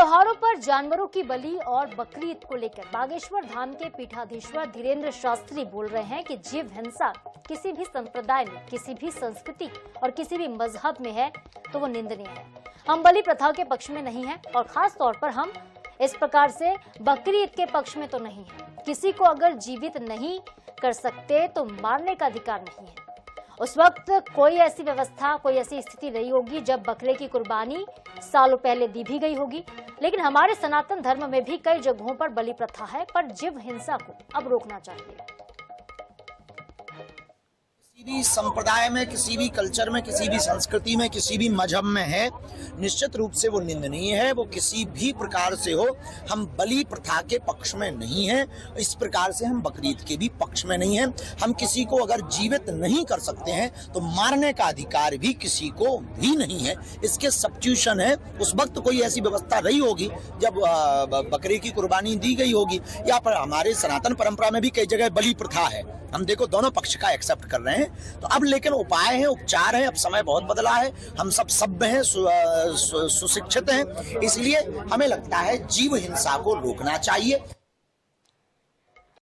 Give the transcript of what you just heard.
त्योहारों पर जानवरों की बलि और बकरी ईद को लेकर बागेश्वर धाम के पीठाधीश्वर धीरेन्द्र शास्त्री बोल रहे हैं कि जीव हिंसा किसी भी संप्रदाय में, किसी भी संस्कृति और किसी भी मजहब में है तो वो निंदनीय है। हम बलि प्रथा के पक्ष में नहीं हैं और खास तौर पर हम इस प्रकार से बकरी ईद के पक्ष में तो नहीं है। किसी को अगर जीवित नहीं कर सकते तो मारने का अधिकार नहीं है। उस वक्त कोई ऐसी व्यवस्था, कोई ऐसी स्थिति नहीं होगी जब बकरे की कुर्बानी सालों पहले दी भी गई होगी। लेकिन हमारे सनातन धर्म में भी कई जगहों पर बलि प्रथा है, पर जीव हिंसा को अब रोकना चाहिए। किसी भी संप्रदाय में, किसी भी कल्चर में, किसी भी संस्कृति में, किसी भी मजहब में है, निश्चित रूप से वो निंदनीय है। वो किसी भी प्रकार से हो, हम बलि प्रथा के पक्ष में नहीं हैं। इस प्रकार से हम बकरीद के भी पक्ष में नहीं हैं। हम किसी को अगर जीवित नहीं कर सकते हैं तो मारने का अधिकार भी किसी को भी नहीं है। इसके सब्स्टिट्यूशन है, उस वक्त कोई ऐसी व्यवस्था रही होगी जब बकरे की कुर्बानी दी गई होगी, या पर हमारे सनातन परंपरा में भी कई जगह बलि प्रथा है। हम देखो दोनों पक्ष का एक्सेप्ट कर रहे हैं। तो अब लेकिन उपाय हैं, उपचार हैं। अब समय बहुत बदला है, हम सब सभ्य हैं, सुशिक्षित हैं, इसलिए हमें लगता है जीव हिंसा को रोकना चाहिए।